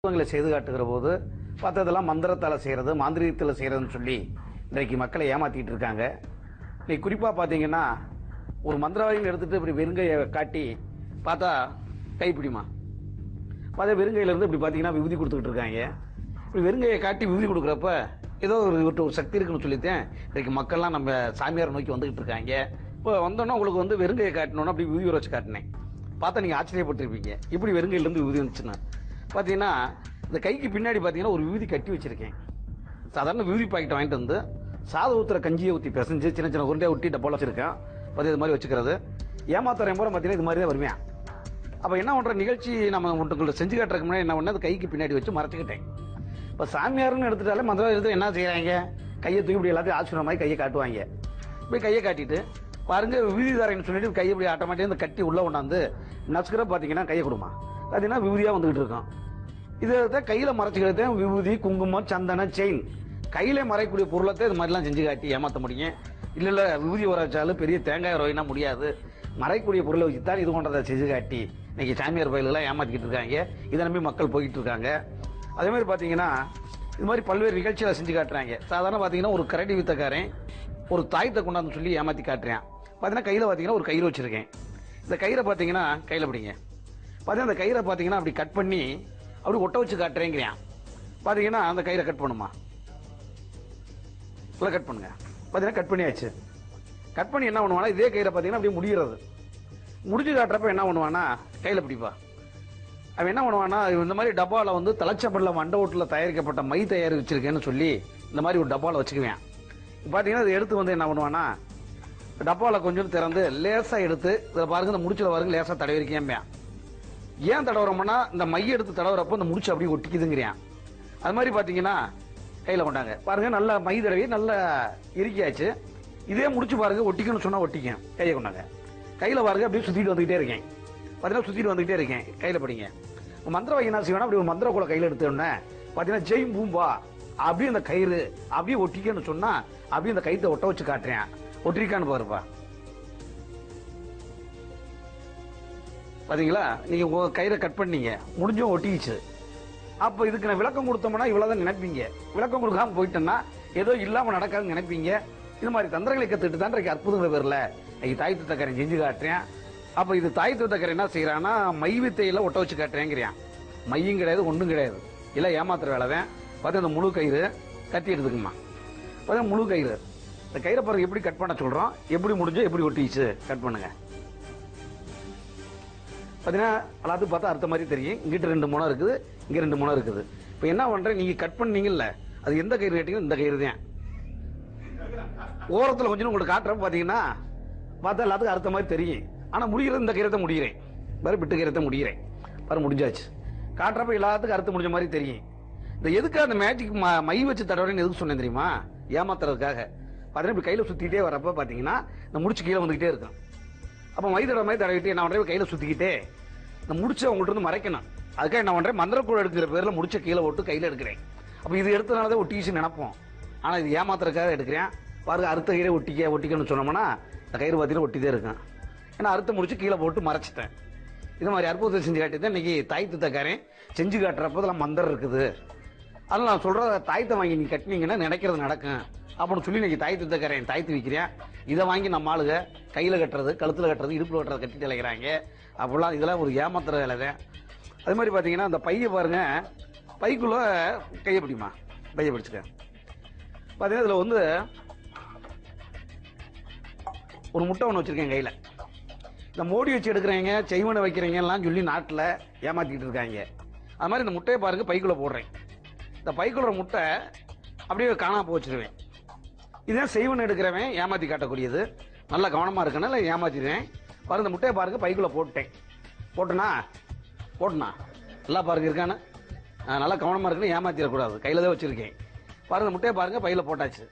செய்து காட்டுகிற போது பார்த்ததெல்லாம் மந்திரத்தால் செய்கிறது, மாந்திரிகத்தில் செய்கிறதுன்னு சொல்லி இன்றைக்கு மக்களை ஏமாற்றிட்டு இருக்காங்க. இன்னைக்கு குறிப்பாக பார்த்தீங்கன்னா ஒரு மந்திரவாதிகள் எடுத்துகிட்டு இப்படி வெறுங்கையை காட்டி பார்த்தா கைப்பிடிமா பார்த்தா வெறுங்கையிலேருந்து இப்படி பார்த்தீங்கன்னா விபூதி கொடுத்துக்கிட்டு இருக்காங்க. இப்படி வெறுங்கையை காட்டி விபூதி கொடுக்குறப்ப ஏதோ ஒரு சக்தி இருக்குன்னு சொல்லித்தேன் இன்றைக்கு மக்கள்லாம் நம்ம சாமியார் நோக்கி வந்துக்கிட்டு இருக்காங்க. இப்போ வந்தோன்னா உங்களுக்கு வந்து வெறுங்கையை காட்டணுன்னா அப்படி விபூதி வச்சு காட்டினேன். பார்த்தா நீங்கள் ஆச்சரியப்பட்டிருப்பீங்க, இப்படி வெறுங்கையிலேருந்து விபூதி வந்துச்சுன்னா. பார்த்தீங்கன்னா இந்த கைக்கு பின்னாடி பார்த்தீங்கன்னா ஒரு விபூதி கட்டி வச்சிருக்கேன். சாதாரண விபூதி பாக்கெட் வாங்கிட்டு வந்து சாத ஊற்றுற கஞ்சியை ஊற்றி பிசைஞ்சு சின்ன சின்ன உருண்டையை ஒட்டி டப்பால் வச்சிருக்கேன். பார்த்து இது மாதிரி வச்சுக்கிறது ஏமாத்துற முறை பார்த்தீங்கன்னா இது மாதிரி தான் வருவேன். அப்போ என்ன பண்ணுற நிகழ்ச்சி நம்ம ஒன்றுக்குள்ள செஞ்சு காட்டுறதுக்கு முன்னாடி என்ன பண்ண அது கைக்கு பின்னாடி வச்சு மறைச்சிக்கிட்டேன். இப்போ சாமியார்னு எடுத்துட்டாலே மந்திரம் எடுத்து என்ன செய்கிறாங்க, கையை தூக்கி இப்படி எல்லாத்தையும் ஆச்சுற மாதிரி கையை காட்டுவாங்க. இப்படி கையை காட்டிட்டு பாருங்க விபூதிதாரன்னு சொல்லிட்டு கையை இப்படி ஆட்டோமேட்டிக்காக இந்த கட்டி உள்ளே கொண்டாந்து நச்சுக்கிற பார்த்தீங்கன்னா கையை கொடுமா பார்த்தீங்கன்னா விபூதியாக வந்துகிட்டு இருக்கோம். இதை கையில் மறைச்சிக்கிறது விபூதி, குங்குமம், சந்தனம், செயின் கையிலே மறைக்கக்கூடிய பொருளத்தை இது மாதிரிலாம் செஞ்சு காட்டி ஏமாற்ற முடியும். இல்லை விபூதி வரைச்சாலும் பெரிய தேங்காய் ரோயினா முடியாது, மறைக்கக்கூடிய பொருளை வச்சு தான் இது கொண்டதை செஞ்சு காட்டி இன்னைக்கு சாமியார் பயிலெல்லாம் ஏமாற்றிக்கிட்டு இருக்காங்க. இதை நம்பி மக்கள் போய்கிட்டு இருக்காங்க. அதே மாதிரி பார்த்தீங்கன்னா இது மாதிரி பல்வேறு நிகழ்ச்சிகளை செஞ்சு காட்டுறாங்க. சாதாரண பார்த்தீங்கன்னா ஒரு கரடி வித்தக்காரன் ஒரு தாயத்தை கொண்டாந்து சொல்லி ஏமாற்றி காட்டுறேன். பார்த்தீங்கன்னா கையில் பார்த்தீங்கன்னா ஒரு கயிறு வச்சுருக்கேன். இந்த கயிறை பார்த்தீங்கன்னா கையில் பிடிங்க. பார்த்தீங்கன்னா அந்த கயிறை பார்த்தீங்கன்னா அப்படி கட் பண்ணி அப்படி ஒட்ட வச்சு காட்டுறேங்கிறேன். பார்த்தீங்கன்னா அந்த கயிறை கட் பண்ணுமா இல்லை கட் பண்ணுங்க. பார்த்தீங்கன்னா கட் பண்ணியாச்சு. கட் பண்ணி என்ன பண்ணுவானா இதே கயிறை பார்த்தீங்கன்னா அப்படியே முடிகிறது. முடிச்சு காட்டுறப்ப என்ன பண்ணுவானா கையில் பிடிப்பா. அவன் என்ன பண்ணுவானா இந்த மாதிரி டப்பாவில் வந்து தலைச்சப்படல மண்டை ஓட்டில் தயாரிக்கப்பட்ட மை தயாரிச்சிருக்கேன்னு சொல்லி இந்த மாதிரி ஒரு டப்பாவில் வச்சுக்குவேன். பார்த்தீங்கன்னா இதை எடுத்து வந்து என்ன பண்ணுவானா டப்பாவில் கொஞ்சம் திறந்து லேசாக எடுத்து இதில் பாருங்க இந்த முடிச்சில் பாருங்க லேசாக தடவிருக்கேன். ஏன் தடவுறோம்னா இந்த மைய எடுத்து தடவுறப்போ இந்த முடிச்சு அப்படியே ஒட்டிக்குதுங்கிறான். அது மாதிரி பார்த்தீங்கன்னா கையில் கொண்டாங்க பாருங்க நல்லா மை தடவி நல்லா இறுக்கியாச்சு. இதே முடிச்சு பாருங்க ஒட்டிக்கணும்னு சொன்னால் ஒட்டிக்கேன். கையை கொண்டாங்க கையில் பாருங்க அப்படியே சுற்றிட்டு வந்துகிட்டே இருக்கேன். பார்த்தீங்கன்னா சுற்றிட்டு வந்துகிட்டே இருக்கேன். கையில் படிங்க. மந்திரவாதி என்ன செய்வேன்னா அப்படி ஒரு மந்திர கூட கையில் எடுத்தோடனே பார்த்தீங்கன்னா ஜெய் பூம்பா அப்படியே அந்த கயிறு அப்படியே ஒட்டிக்கன்னு சொன்னால் அப்படியே அந்த கைத்தை ஒட்ட வச்சு காட்டுறேன். ஒட்டிருக்கான்னு பாருப்பா. பார்த்தீங்களா நீங்க கயிறை கட் பண்ணீங்க முடிஞ்சும் ஒட்டிச்சு. அப்போ இதுக்கு நான் விளக்கம் கொடுத்தோம்னா இவ்வளோதான் நினைப்பீங்க. விளக்கம் கொடுக்காம போயிட்டேன்னா ஏதோ இல்லாமல் நடக்காதுன்னு நினைப்பீங்க. இது மாதிரி தந்திரங்களை கற்றுட்டு தான் இன்றைக்கு அற்புதங்களை பேரில் தாய் தத்தக்காரன் செஞ்சு காட்டுறேன். அப்போ இது தாய் தத்தக்காரன் என்ன செய்யறான்னா மை வித்தையில் ஒட்ட வச்சு காட்டுறேங்கிறான். மையும் கிடையாது ஒன்றும் கிடையாது, இல்லை ஏமாத்துற வேலை தான். பார்த்து அந்த முழு கயிறு கத்தி எடுத்துக்குமா. பார்த்தா முழு கயிறு இந்த கயிறை பாருங்க எப்படி கட் பண்ண சொல்கிறோம், எப்படி முடிஞ்சோ எப்படி ஒட்டிச்சு கட் பண்ணுங்க. பார்த்தீங்கன்னா எல்லாத்துக்கும் பார்த்தா அர்த்த மாதிரி தெரியும். இங்கிட்ட 2 முனை இருக்குது, இங்கே 2 முனை இருக்குது. இப்போ என்ன பண்ணுறேன் நீங்கள் கட் பண்ணீங்கல்ல அது எந்த கயிறு கேட்டீங்கன்னா இந்த கயிறு தான். ஓரத்தில் கொஞ்சம் உங்களுக்கு காட்டுறப்ப பார்த்தீங்கன்னா பார்த்தா எல்லாத்துக்கும் அர்த்த மாதிரி தெரியும். ஆனால் முடிகிறது இந்த கயிறத்தை முடிகிறேன் வேறு விட்டு கயிறத்தை முடிகிறேன் பாரு முடிஞ்சாச்சு. காட்டுறப்ப எல்லாத்துக்கும் அர்த்தம் முடிஞ்ச மாதிரி தெரியும். இந்த எதுக்கு அந்த மேஜிக் மை வச்சு தடவைன்னு எதுக்கு சொன்னேன் தெரியுமா? ஏமாத்துறதுக்காக. பார்த்தீங்கன்னா இப்படி கையில் சுற்றிக்கிட்டே வரப்போ பார்த்தீங்கன்னா இந்த முடிச்சு கீழே வந்துக்கிட்டே இருக்கும். அப்போ மை தடவை மாதிரி தடவிட்டு என்ன பண்ணுறேன் கையில் சுற்றிக்கிட்டே இந்த முடிச்ச அவங்கள்ட்ட இருந்து மறைக்கணும். அதுக்காக என்ன பண்ணுறேன் மந்திரக்கூட எடுக்கிற பேரில் முடிச்ச கீழே போட்டு கையில் எடுக்கிறேன். அப்போ இது எடுத்தனாலதான் ஒட்டிச்சுன்னு நினைப்போம். ஆனால் இது ஏமாத்துறதுக்காக எடுக்கிறேன். பாருங்க அறுத்த கயிறை ஒட்டிக்கன்னு சொன்னோம்னா இந்த கயிறு பார்த்தீங்கன்னா ஒட்டிதே இருக்கும். ஏன்னா அறுத்த முடிச்சு கீழே போட்டு மறைச்சிட்டேன். இது மாதிரி அற்புதத்தை செஞ்சு காட்டிதான் இன்னைக்கு தாய் தத்தக்காரன் செஞ்சு காட்டுறப்போ அதெல்லாம் மந்திரம் இருக்குது. அதனால் நான் சொல்கிற தாயத்தை வாங்கி நீங்கள் கட்டினீங்கன்னா நினைக்கிறது நடக்கும் அப்படின்னு சொல்லி இன்னைக்கு தாய் தத்தக்காரன் தாய்த்து வைக்கிறேன். இதை வாங்கி நம்ம ஆளுங்க கையில் கட்டுறது, கழுத்தில் கட்டுறது, இடுப்பில் கட்டுறது கட்டிட்டு இழைக்கிறாங்க. அப்போல்லாம் இதெல்லாம் ஒரு ஏமாத்துற வேலை தான். அது மாதிரி பார்த்தீங்கன்னா அந்த பையை பாருங்க, பைக்குள்ளே கையை பிடிமா, பையை பிடிச்சிக்க. பார்த்தீங்கன்னா இதில் வந்து ஒரு முட்டை ஒன்று வச்சுருக்கேன் கையில். இந்த மோடி வச்சு எடுக்கிறீங்க செய்வனை வைக்கிறீங்கலாம் சொல்லி நாட்டில் ஏமாற்றிக்கிட்டு இருக்காங்க. அது மாதிரி இந்த முட்டையை பாருங்க பைக்குள்ளே போடுறேன். இந்த பைக்குள்ள முட்டை அப்படியே காணாம போச்சுருவேன். இதுதான் செய்வன் எடுக்கிறவன் ஏமாற்றி காட்டக்கூடியது. நல்லா கவனமாக இருக்கணும், இல்லை ஏமாற்றிடுவேன். பாருங்க இந்த முட்டையை பாருங்க பைக்குள்ளே போட்டேன். போட்டேனா நல்லா பாருங்க இருக்கானு நல்லா கவனமாக இருக்குன்னு ஏமாற்றிடக்கூடாது. கையில் தான் வச்சுருக்கேன். பாருங்க முட்டையை பாருங்க பையில் போட்டாச்சு.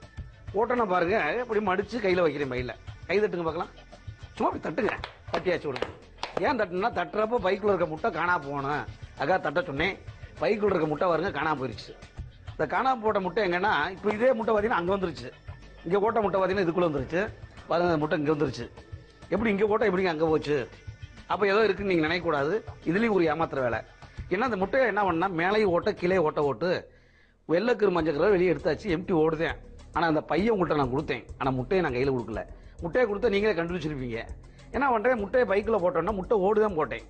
போட்டோன்னா பாருங்க இப்படி மடித்து கையில் வைக்கிறேன். பையில் கை தட்டுங்க பார்க்கலாம். சும்மா அப்படி தட்டுங்க, தட்டியாச்சு விடுங்க. ஏன் தட்டுனா தட்டுறப்போ பைக்குள்ள இருக்க முட்டை காணாம போகணும். அக்கா தட்ட சொன்னேன். பைக்குள்ள இருக்க முட்டை பாருங்க காணாம போயிருச்சு. இந்த காணாம போட்ட முட்டை எங்கன்னா இப்போ இதே முட்டை பார்த்தீங்கன்னா அங்கே வந்துருச்சு. இங்கே போட்ட முட்டை பார்த்தீங்கன்னா இதுக்குள்ளே வந்துருச்சு. பாருங்க அந்த முட்டை இங்கே வந்துருச்சு. எப்படி இங்கே போட்டால் எப்படிங்க அங்கே போச்சு? அப்போ ஏதோ இருக்குன்னு நீங்கள் நினைக்கக்கூடாது. இதுலேயும் ஒரு ஏமாத்துற வேலை. ஏன்னா அந்த முட்டையை என்ன பண்ணா மேலேயும் ஓட்ட கீழே ஓட்டு வெள்ளக்கரு மஞ்சள் வெளியே எடுத்தாச்சு எம்டி ஓடுதேன். ஆனால் அந்த பையன் உங்கள்கிட்ட நான் கொடுத்தேன். ஆனால் முட்டையை நான் கையில் கொடுக்கல. முட்டையை கொடுத்தா நீங்களே கண்டுபிடிச்சிருப்பீங்க. என்ன பண்ணுறேன், முட்டையை பைக்கில் போட்டோன்னா முட்டை ஓடுதான் போட்டேன்.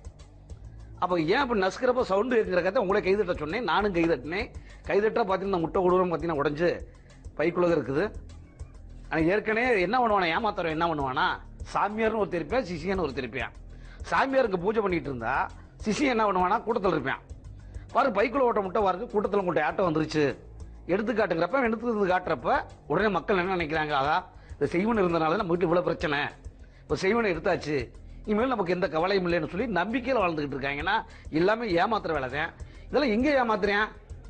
அப்போ ஏன் இப்போ நசுக்கிறப்ப சவுண்டு கேட்குறக்காக உங்களே கைதட்ட சொன்னேன். நானும் கைதட்டினேன். கைதட்டா பார்த்தீங்கன்னா முட்டை ஓடுறோம் பார்த்தீங்கன்னா உடஞ்சி பைக்குள்ளே இருக்குது. ஆனால் ஏற்கனவே என்ன பண்ணுவானா, ஏமாத்துறோம் என்ன பண்ணுவானா, சாமியார்னு ஒரு திருப்பியா சிசியான்னு ஒரு திருப்பியான். சாமியாருக்கு பூஜை பண்ணிட்டு இருந்தா சிசி என்ன பண்ணுவானா, கூட்டத்தில் இருப்பான். பாரு பைக்குள்ள ஓட்ட முட்டை பாருங்க, கூட்டத்தில் உங்கள்கிட்ட ஆட்டம் வந்துருச்சு எடுத்துக்காட்டுங்கிறப்ப எடுத்து காட்டுறப்ப உடனே மக்கள் என்ன நினைக்கிறாங்க, ஆகா இந்த செய்வன் இருந்தனால நம்ம வீட்டில் இவ்வளோ பிரச்சனை, இப்போ செய்வனை எடுத்தாச்சு, இனிமேல் நமக்கு எந்த கவலையும் இல்லைன்னு சொல்லி நம்பிக்கையில் வாழ்ந்துகிட்டு இருக்காங்கன்னா எல்லாமே ஏமாத்துற வேலை தான். இதெல்லாம் எங்கே ஏமாத்துறேன்,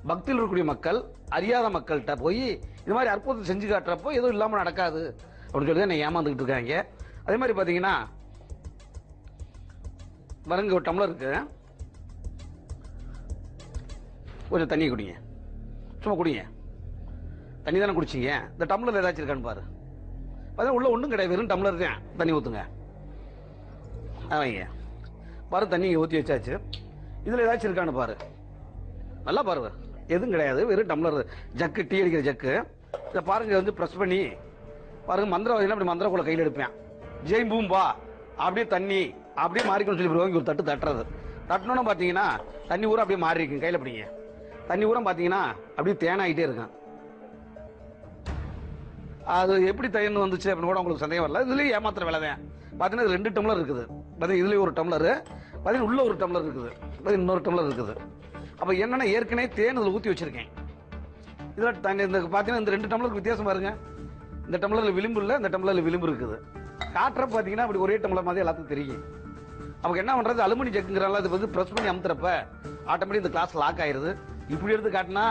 பக்தியில் இருக்கக்கூடிய மக்கள் அறியாத மக்கள்கிட்ட போய் இது மாதிரி அற்புதத்தை செஞ்சு காட்டுறப்போ எதுவும் இல்லாமல் நடக்காது அப்படின்னு சொல்லி தான் நான் ஏமாந்துக்கிட்டு இருக்காங்க. அதே மாதிரி பார்த்தீங்கன்னா வரங்க ஒரு டம்ளர் இருக்கு, கொஞ்சம் தண்ணி குடிங்க, சும்மா குடிங்க. தண்ணி தானே குடிச்சிங்க, இந்த டம்ளர் ஏதாச்சும் இருக்கான்னு பாரு. பார்த்தா உள்ள ஒன்றும் கிடையாது, வெறும் டம்ளர் தான். தண்ணி ஊற்றுங்க, வைங்க பாரு. தண்ணி ஊற்றி வச்சாச்சு. இதில் ஏதாச்சும் இருக்கான்னு பாரு, நல்லா பாருங்க. எதுவும் கிடையாது, வெறும் டம்ளர் ஜக்கு, டீ அடிக்கிற ஜக்கு. இதை பாருங்க வந்து ப்ரெஸ் பண்ணி பாருங்க. மந்திரவாதினா அப்படி மந்திரக்குள்ள கையில் எடுப்பேன். ஜெய் பூம்பா அப்படியே தண்ணி அப்படியே மாறிக்கணும்னு சொல்லி வாங்கி ஒரு தட்டு தட்டுறது. தட்டணும்னு பார்த்தீங்கன்னா தண்ணி ஊரம் அப்படியே மாறி இருக்கு. கையில் பிடிங்க, தண்ணி ஊரம் பார்த்தீங்கன்னா அப்படியே தேனாகிட்டே இருக்கும். அது எப்படி தயிர்னு வந்துச்சு அப்படின்னு கூட உங்களுக்கு சந்தேகம் வரல. இதுலேயும் ஏமாத்துற வேலை தான். பார்த்தீங்கன்னா இது 2 டம்ளர் இருக்குது. பார்த்தீங்கன்னா இதுலேயும் ஒரு டம்ளர், பார்த்தீங்கன்னா உள்ள ஒரு டம்ளர் இருக்குது, பார்த்தீங்கன்னா இன்னொரு டம்ளர் இருக்குது. அப்போ என்னன்னா ஏற்கனவே தேன் இதில் ஊற்றி வச்சிருக்கேன். இதில் தண்ணி இந்த பார்த்தீங்கன்னா இந்த 2 டம்ளருக்கு வித்தியாசம் பாருங்க. இந்த டம்ளரில் விளிம்பு இல்லை, இந்த டம்ளரில் விளிம்பு இருக்குது. காட்டுறப்ப பார்த்தீங்கன்னா அப்படி ஒரே டம்ளர் மாதிரி எல்லாத்துக்கும் தெரியும். அவங்க என்ன பண்ணுறது, அலுமினி ஜக்குங்கிறால அது வந்து ப்ரெஸ் பண்ணி அமுத்துறப்ப ஆட்டோமேட்டிக் இந்த கிளாஸ் லாக் ஆயிடுது. இப்படி எடுத்து காட்டினா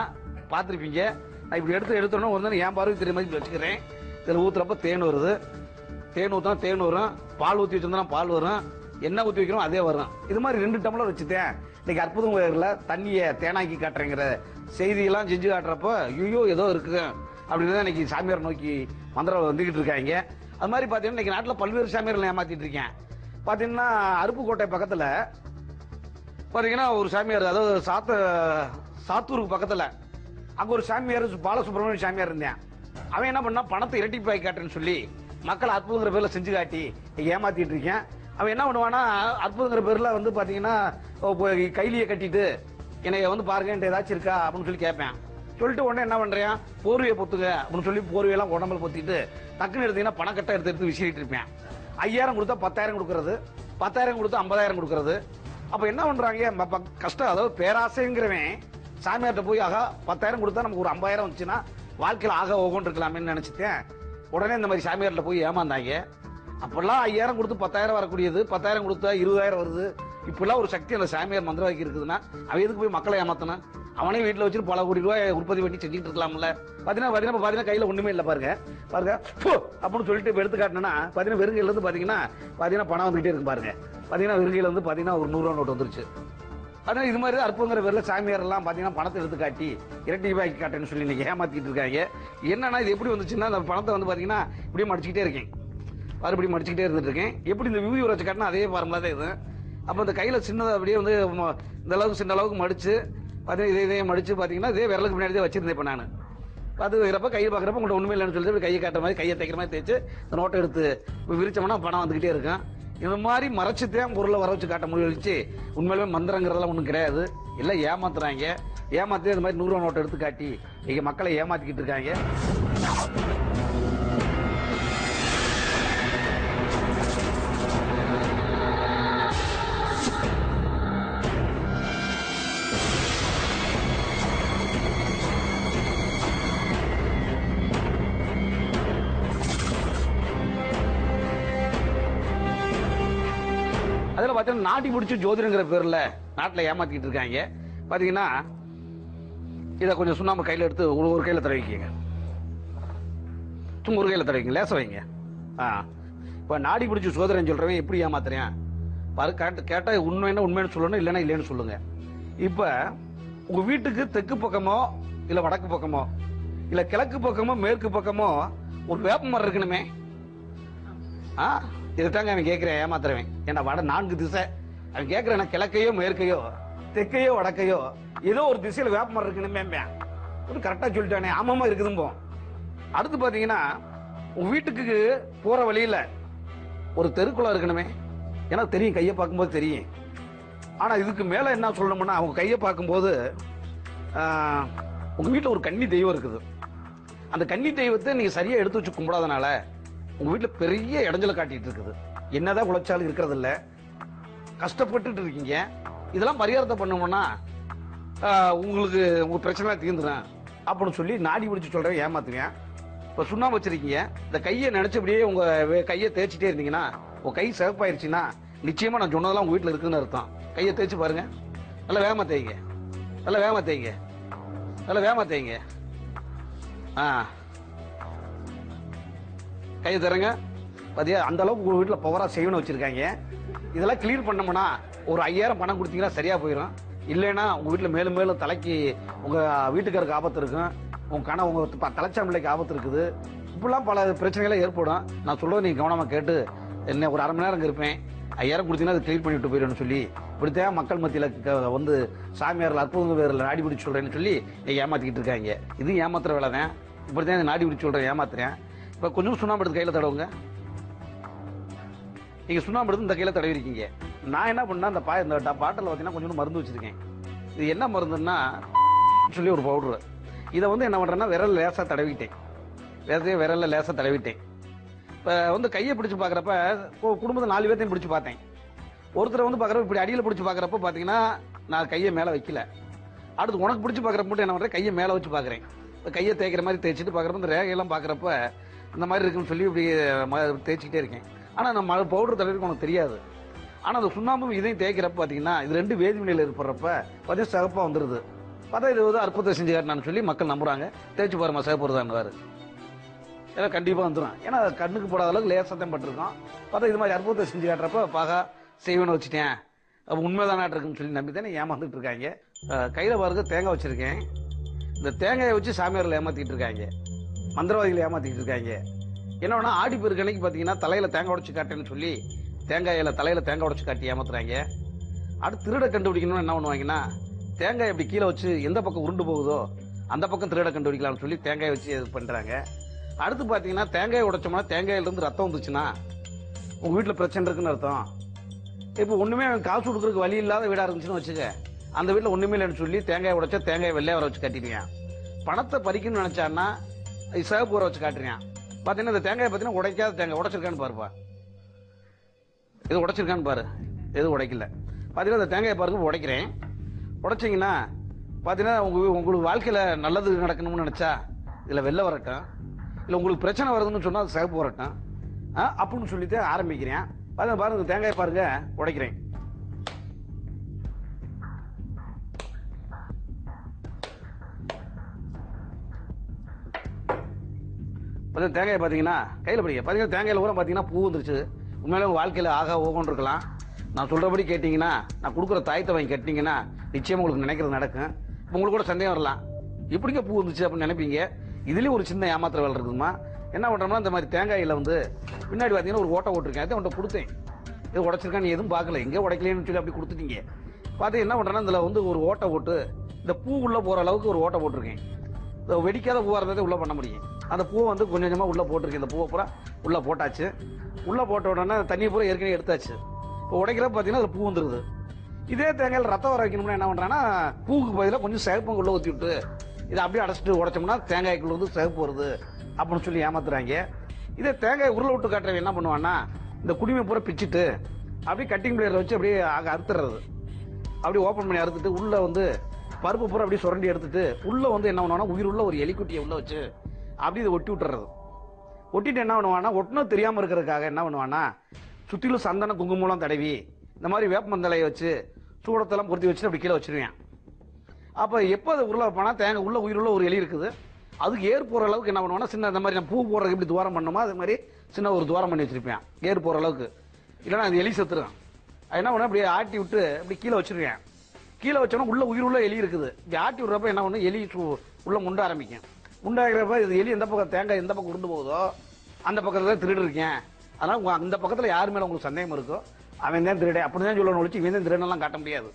பார்த்துருப்பீங்க. நான் இப்படி எடுத்தோன்னா ஒரு நாள் என் பார்வை தெரிய மாதிரி வச்சுக்கிறேன். இதில் ஊற்றுறப்ப தேன் வருது, தேன் ஊற்றினா தேன் வரும், பால் ஊற்றி வச்சிருந்தோம்னா பால் வரும், என்ன ஊற்றி வைக்கிறோம் அதே வரும். இது மாதிரி 2 டம்ளர் வச்சுட்டேன். இன்னைக்கு அற்புதம் இல்லை, தண்ணியை தேனாக்கி காட்டுறேங்கிற செய்தியெல்லாம் செஞ்சு காட்டுறப்போ ஐயோ ஏதோ இருக்குது அப்படின்னு தான் இன்னைக்கு சாமியார் நோக்கி மந்திரம் வந்துக்கிட்டு இருக்காங்க. அது மாதிரி பார்த்தீங்கன்னா இன்னைக்கு நாட்டில் பல்வேறு சாமியார்கள் ஏமாத்திட்டு இருக்கேன். பார்த்தீங்கன்னா அருப்புக்கோட்டை பக்கத்தில் பார்த்தீங்கன்னா ஒரு சாமியார், அதாவது சாத்தூருக்கு பக்கத்தில் அங்கே ஒரு சாமியார் பாலசுப்ரமணிய சாமியார் இருந்தேன். அவன் என்ன பண்ணா, பணத்தை இரட்டிப்பாக்கி காட்டுறேன்னு சொல்லி மக்கள் அற்புதங்கிற பேரில் செஞ்சு காட்டி ஏமாத்திட்டு இருக்கேன். அவன் என்ன பண்ணுவானா, அற்புதங்கிற பேரில் வந்து பார்த்தீங்கன்னா கைலியை கட்டிட்டு என்னைய வந்து பாருங்க என்கிட்ட ஏதாச்சும் இருக்கா அப்படின்னு சொல்லி கேட்பேன். சொல்லிட்டு உடனே என்ன பண்றேன், போர்வையை பொத்துங்க அப்படின்னு சொல்லி போர்வையெல்லாம் உடம்புல பொத்திட்டு டக்குன்னு எடுத்தீங்கன்னா பணக்கட்டை எடுத்து விசிறிட்டு இருப்பேன். 5000 கொடுத்தா 10000 கொடுக்கறது, 10000 கொடுத்தா 50000 கொடுக்கறது. அப்ப என்ன பண்றாங்க, கஷ்டம், அதாவது பேராசைங்கிறவன் சாமியார்ட்ட போய் ஆகா 10000 கொடுத்தா நமக்கு ஒரு 5000 வந்துச்சுன்னா வாழ்க்கையில் ஆக ஓகோன்னு இருக்கலாமேன்னு நினைச்சிட்டேன். உடனே இந்த மாதிரி சாமியார்ட்ட போய் ஏமாந்தாங்க. அப்பெல்லாம் 5000 கொடுத்து 10000 வரக்கூடியது 10000 கொடுத்தா 20000 வருது. இப்பெல்லாம் ஒரு சக்தி அந்த சாமியார் மந்திரவாதிக்கு இருக்குதுன்னா அவன் எதுக்கு போய் மக்களை ஏமாத்தணும், அவனே வீட்டில் வச்சுட்டு பல கோடி ரூபாய் உற்பத்தி பண்ணி செஞ்சுட்டு இருக்கலாம்ல. பார்த்தீங்கன்னா கையில் ஒன்றுமே இல்லை பாருங்க அப்படின்னு சொல்லிட்டு எடுத்து காட்டினா பார்த்தீங்கன்னா வெறுங்கையில இருந்து பார்த்தீங்கன்னா பணம் வந்துகிட்டே இருக்கு பாருங்க. பார்த்தீங்கன்னா வெறுங்கையில வந்து பார்த்தீங்கன்னா ஒரு 100 ரூபா நோட்டு வந்துருச்சு. அதனால இது மாதிரி அற்புதங்கிற பேரில் சாமியார் எல்லாம் பார்த்தீங்கன்னா பணத்தை எடுத்து காட்டி இரட்டி ரூபாய்க்கு காட்டுன்னு சொல்லி இன்னைக்கு ஏமாத்திட்டு இருக்காங்க. என்னன்னா இது எப்படி வந்துச்சுன்னா, அந்த பணத்தை வந்து பார்த்தீங்கன்னா இப்படியே மடிச்சுக்கிட்டே இருக்கேன், மறுபடியும் மடிச்சுக்கிட்டே இருந்துட்டு இருக்கேன். எப்படி இந்த வியூ வச்சு காட்டினா அதே ஃபார்முலா தான் இது. அப்போ இந்த கையில் சின்னதை அப்படியே வந்து இந்த அளவுக்கு சின்ன அளவுக்கு மடிச்சு பார்த்தீங்கன்னா இதே மடிச்சு பார்த்தீங்கன்னா இதே விரலுக்கு முன்னாடி தான் வச்சிருந்தேன். இப்போ நான் பார்த்து வைக்கிறப்ப கையை பார்க்குறப்ப உங்கள்கிட்ட ஒன்றுமே இல்லைன்னு சொல்லிட்டு கையை காட்டுற மாதிரி கையை தைக்கிற மாதிரி தேய்ச்சி இந்த நோட்டை எடுத்து விரிச்சோம்னா பணம் வந்துக்கிட்டே இருக்கும். இந்த மாதிரி மறைச்சுதான் பொருளை வர வச்சு காட்ட முடிச்சு. உண்மையிலுமே மந்திரங்கிறதெல்லாம் ஒன்றும் கிடையாது, எல்லாம் ஏமாத்துறாங்க. ஏமாத்தி இந்த மாதிரி 100 ரூபா நோட்டை எடுத்து காட்டி இங்கே மக்களை ஏமாத்திக்கிட்டு இருக்காங்க. அதில் பார்த்தீங்கன்னா நாட்டி பிடிச்சி ஜோதிடங்கிற பேரில் நாட்டில் ஏமாத்திக்கிட்டு இருக்காங்க. பார்த்தீங்கன்னா இதை கொஞ்சம் சுண்ணாம்பு கையில் எடுத்து ஒரு கையில் தடவிக்கிங்க, சும்மா ஒரு கையில் தடவிங்க, லேச வைங்க. இப்போ நாடி பிடிச்சி ஜோதிடம் சொல்கிறவன் எப்படி ஏமாத்துறேன் பாரு. கேட்டால் உண்மைன்னு சொல்லணும், இல்லைன்னா இல்லைன்னு சொல்லுங்க. இப்போ உங்கள் வீட்டுக்கு தெற்கு பக்கமோ இல்லை வடக்கு பக்கமோ இல்லை கிழக்கு பக்கமோ மேற்கு பக்கமோ ஒரு வேப்ப மரம் இருக்கணுமே. இதைத்தாங்க அவன் கேட்குறேன் ஏமாத்துறவன். ஏன்னா வட 4 திசை அவன் கேட்குறேன், கிழக்கையோ மேற்கையோ தெற்கையோ வடக்கையோ ஏதோ ஒரு திசையில வேப்பமரம் இருக்குன்னு ஒரு கரெக்டா சொல்லிட்டானே, ஆமாமா இருக்குதும்போ. அடுத்து பாத்தீங்கன்னா உங்க வீட்டுக்கு போற வழியில ஒரு தெருக்குள்ள இருக்கணுமே, ஏன்னா தெரியும், கையை பார்க்கும்போது தெரியும். ஆனா இதுக்கு மேல என்ன சொல்லணும்னா, அவங்க கையை பார்க்கும்போது உங்க வீட்டுல ஒரு கன்னி தெய்வம் இருக்குது. அந்த கன்னி தெய்வத்தை நீங்க சரியா எடுத்து வச்சு கும்பிடாதனால உங்க வீட்டுல பெரிய இடைஞ்சலை காட்டிட்டு இருக்குது. என்னதான் உழைச்சாலும் இருக்கிறது இல்ல, கஷ்டப்பட்டுட்டு இருக்கீங்க. இதெல்லாம் பரிகாரத்தை பண்ணோம்னா உங்களுக்கு உங்க பிரச்சனை தீர்ந்துடும் அப்படின்னு சொல்லி நாடி பிடிச்சு சொல்றேன், ஏமாத்துவேன். இப்ப சுண்ணாம்பு வச்சிருக்கீங்க, இந்த கையை நினைச்சபடியே உங்க கையை தேய்ச்சிட்டே இருந்தீங்கன்னா உங்க கை சிவப்பாயிருச்சுன்னா நிச்சயமா நான் சொன்னதெல்லாம் உங்க வீட்டுல இருக்குன்னு அர்த்தம். கையை தேய்ச்சி பாருங்க, நல்லா வேகமா தேய்ங்க, நல்லா வேகமா தேய்ங்க, நல்லா வேகமா தேய்ங்க. கையை தரங்க. பாத்தியா, அந்த அளவுக்கு உங்க வீட்டுல பவரா செய்யணும் வச்சிருக்காங்க. இதெல்லாம் கிளியர் பண்ணோம்னா ஒரு 5000 பணம் கொடுத்தீங்கன்னா சரியா போயிடும். இல்லைன்னா உங்க வீட்டுல மேலும் மேலும் தலைக்கு உங்க வீட்டுக்காருக்கு ஆபத்து இருக்கும், உங்க தலைச்சாம்பிள்ளைக்கு ஆபத்து இருக்குது. இப்படிலாம் பல பிரச்சனைகள் ஏற்படும். நான் சொல்றது நீங்க கவனமா கேட்டு என்ன ஒரு 1/2 மணி நேரம் இருப்பேன், 5000 கொடுத்தீங்கன்னா அது கிளியர் பண்ணிட்டு போயிடும்னு சொல்லி இப்படித்தான் மக்கள் மத்தியில வந்து சாமியார்கள் அற்புதங்க பேரில் நாடி பிடிச்சு சொல்றேன்னு சொல்லி ஏமாத்திக்கிட்டு இருக்காங்க. இது ஏமாத்துற வேலை தான். இப்படித்தான் நாடி பிடிச்சு சொல்றேன், ஏமாத்துறேன். இப்ப கொஞ்சம் சுண்ணாம்பு எடுத்து கையில தடவுங்க. நீங்க சுண்ணாம்பு எடுத்து இந்த கையில தடவி இருக்கீங்க. நான் என்ன பண்ணா, இந்த பாட்டில் பார்த்தீங்கன்னா கொஞ்சம் மருந்து வச்சிருக்கேன். இது என்ன மருந்துன்னா சொல்லி ஒரு பவுடர். இதை வந்து என்ன பண்றேன்னா விரல் லேசா தடவிட்டேன், விரல்ல லேசா தடவிட்டேன். இப்போ வந்து கையை பிடிச்சி பார்க்குறப்ப குடும்பத்தை 4 பேர்த்தையும் பிடிச்சி பார்த்தேன். ஒருத்தர் வந்து பார்க்குறப்ப இப்படி அடியில் பிடிச்சி பார்க்குறப்ப பார்த்தீங்கன்னா நான் கையை மேலே வைக்கல. அடுத்து உனக்கு பிடிச்சி பார்க்குறப்ப மட்டும் என்ன பண்ணுறேன், கையை மேலே வச்சு பார்க்குறேன். கையை தேய்க்கிற மாதிரி தேய்ச்சிட்டு பார்க்குறப்ப இந்த ரேகையெல்லாம் பார்க்குறப்ப இந்த மாதிரி இருக்குன்னு சொல்லி இப்படி தேய்ச்சிக்கிட்டே இருக்கேன். ஆனால் நம்ம பவுடர் தடவிக்கு உனக்கு தெரியாது. ஆனால் அந்த சுண்ணாம்பும் இதையும் தேய்க்கிறப்ப பார்த்தீங்கன்னா இது 2 வேதிவினையில் ஏற்படுறப்ப பார்த்தீங்கன்னா சிகப்பாக வந்துடுது. பார்த்தா இது வந்து அற்புதத்தை செஞ்சு காட்டினான்னு சொல்லி மக்கள் நம்புறாங்க. தேய்ச்சி பாருமா சிகப்புறதான்னு, ஏன்னா கண்டிப்பாக வந்துடும். ஏன்னா கண்ணுக்கு போடாத அளவுக்கு லேசத்தான் பட்டிருக்கோம். பார்த்தா இது மாதிரி அற்புதத்தை செஞ்சு காட்டுறப்ப பாகா செய்வேன்னு வச்சுட்டேன், அப்போ உண்மைதானாட்டு இருக்குன்னு சொல்லி நம்பி தானே ஏமாந்துட்டு இருக்காங்க. கையில் பாருங்க தேங்காய் வச்சிருக்கேன். இந்த தேங்காயை வச்சு சாமியார்கள் ஏமாத்திட்டு இருக்காங்க, மந்திரவாதிகள் ஏமாத்திட்டு இருக்காங்க. என்னன்னா ஆடி பெருக்கு அன்னைக்கு பார்த்தீங்கன்னா தலையில தேங்காய் உடைச்சு காட்டேன்னு சொல்லி தேங்காயில தலையில தேங்காய் உடைச்சு காட்டி ஏமாத்துறாங்க. அடுத்து திருட கண்டுபிடிக்கணும்னு என்ன பண்ணுவாங்கன்னா, தேங்காய் இப்படி கீழே வச்சு எந்த பக்கம் உருண்டு போகுதோ அந்த பக்கம் திருட கண்டுபிடிக்கலாம்னு சொல்லி தேங்காய் வச்சு இது பண்றாங்க. அடுத்து பார்த்தீங்கன்னா தேங்காய் உடைச்சோம்னா தேங்காயிலிருந்து ரத்தம் வந்துச்சுன்னா உங்க வீட்டில் பிரச்சனை இருக்குன்னு அர்த்தம். இப்போ ஒண்ணுமே காசு கொடுக்குறதுக்கு வழி இல்லாத வீடா இருந்துச்சுன்னு வச்சுக்க, அந்த வீட்டில் ஒண்ணுமே இல்லைன்னு சொல்லி தேங்காய் உடைச்சா தேங்காய் வெள்ளையா வர வச்சு காட்டிடுவேன். பணத்தை பறிக்கணும்னு நினைச்சான்னா சிவப்பு வர வச்சு காட்டுறேன். பார்த்தீங்கன்னா இந்த தேங்காய் பார்த்தீங்கன்னா உடைக்காத தேங்காய் உடைச்சிருக்கான்னு பாருப்பா, இது உடைச்சிருக்கான்னு பாரு, எதுவும் உடைக்கல. பார்த்தீங்கன்னா இந்த தேங்காயை பாருங்க உடைக்கிறேன். உடைச்சிங்கன்னா பார்த்தீங்கன்னா உங்களுக்கு வாழ்க்கையில் நல்லது நடக்கணும்னு நினச்சா இதில் வெள்ளை வரட்டும், இல்லை உங்களுக்கு பிரச்சனை வருதுன்னு சொன்னால் அது சிகப்பு வரட்டும் அப்படின்னு சொல்லிட்டு ஆரம்பிக்கிறேன். பாருங்க தேங்காயை பாருங்க உடைக்கிறேன். தேங்காயை பார்த்தீங்கன்னா கையில் படிக்க பார்த்தீங்கன்னா தேங்காயில் கூட பார்த்தீங்கன்னா பூ வந்துருச்சு. உண்மையிலே உங்கள் வாழ்க்கையில் ஆகா ஓகோன்னு இருக்கலாம். நான் சொல்கிறபடி கேட்டிங்கன்னா, நான் கொடுக்குற தாயத்தை வாங்கி கட்டினீங்கன்னா நிச்சயம் உங்களுக்கு நினைக்கிறது நடக்கும். உங்களுக்கு கூட சந்தேகம் வரலாம், இப்படிங்க பூ வந்துச்சு அப்படின்னு நினைப்பீங்க. இதுலேயும் ஒரு சின்ன ஏமாத்திர வேலை இருக்குதுமா. என்ன பண்ணுறோம்னா, இந்த மாதிரி தேங்காயில் வந்து பின்னாடி பார்த்தீங்கன்னா ஒரு ஓட்டை ஓட்டிருக்கேன். அதை உன்ட்ட கொடுத்தேன், இது உடைச்சிருக்கான்னு எதுவும் பார்க்கல, எங்கே உடைக்கலன்னு சொல்லி அப்படி கொடுத்துட்டீங்க. பார்த்து என்ன பண்ணுறேன்னா, இதில் வந்து ஒரு ஓட்டை போட்டு இந்த பூ உள்ளே போகிற அளவுக்கு ஒரு ஓட்டை போட்டிருக்கேன். இந்த வெடிக்காத பூவாக இருந்ததை உள்ளே பண்ண முடியும். அந்த பூவை வந்து கொஞ்சம் கொஞ்சமாக உள்ளே போட்டிருக்கேன். இந்த பூவை பூரா உள்ளே போட்டாச்சு. உள்ளே போட்ட உடனே தண்ணியை பூரா ஏற்கனவே எடுத்தாச்சு. இப்போ உடைக்கிறப்ப பார்த்தீங்கன்னா அது பூ வந்துருது. இதே தேங்காயில் ரத்தம் வர வைக்கணும்னா என்ன பண்ணுறாங்கன்னா, பூவுக்கு பதிலாக கொஞ்சம் சிகப்பு உள்ளே ஊற்றி விட்டு இதை அப்படியே அடைச்சிட்டு உடைச்சோம்னா தேங்காய்க்குள்ள வந்து சிகப்பு வருது அப்படின்னு சொல்லி ஏமாத்துறாங்க. இதே தேங்காய் உருளை விட்டு காட்டுறவங்க என்ன பண்ணுவான்னா, இந்த குடிமை பூரா பிச்சுட்டு அப்படியே கட்டிங் பிளேயரில் வச்சு அப்படியே அறுத்துறது. அப்படியே ஓப்பன் பண்ணி அறுத்துட்டு உள்ளே வந்து பருப்பு பூரா அப்படியே சுரண்டி எடுத்துட்டு உள்ளே வந்து என்ன பண்ணுவான்னா, உயிர் உள்ள ஒரு எலிக்குட்டியை உள்ளே வச்சு அப்படி இதை ஒட்டி விட்டுறது. ஒட்டிட்டு என்ன பண்ணுவான்னா, ஒட்டணும் தெரியாமல் இருக்கிறதுக்காக என்ன பண்ணுவான்னா, சுற்றிலும் சந்தன குங்குமம்லாம் தடவி இந்த மாதிரி வேப்பமந்தலையை வச்சு சூடத்தெல்லாம் பொருத்தி வச்சுட்டு அப்படி கீழே வச்சிருவேன். அப்போ எப்போ அதை உருளை வைப்பானா, தேங்காய் உள்ள உயிருள்ள ஒரு எலி இருக்குது, அதுக்கு ஏர் போகிற அளவுக்கு என்ன பண்ணுவான்னா, சின்ன இந்த மாதிரி நான் பூ போடுறதுக்கு எப்படி துவாரம் பண்ணணுமோ அது மாதிரி சின்ன ஒரு துவாரம் பண்ணி வச்சிருப்பேன் ஏர் போகிற அளவுக்கு. இல்லைன்னா அது எலி செத்துரும். அது என்ன பண்ண அப்படியே ஆட்டி விட்டு அப்படி கீழே வச்சிருவேன். கீழே வச்சோன்னா உள்ள உயிருள்ள எலி இருக்குது. இப்படி ஆட்டி விடுறப்ப என்ன பண்ணும், எலி உள்ள முண்ட ஆரம்பிக்கும். முண்டாகிறப்ப இது எலி எந்த பக்கம் தேங்காய் எந்த பக்கம் உருண்டு போகுதோ அந்த பக்கத்தில் தான் திருடு இருக்கேன். அதனால் அந்த பக்கத்தில் யார் மேலே உங்களுக்கு சந்தேகம் இருக்கோ அவன் தான் திருடே அப்படின்னு தான் சொல்லணும் ஒழிச்சு இவன் தான் திருடனெல்லாம் காட்ட முடியாது.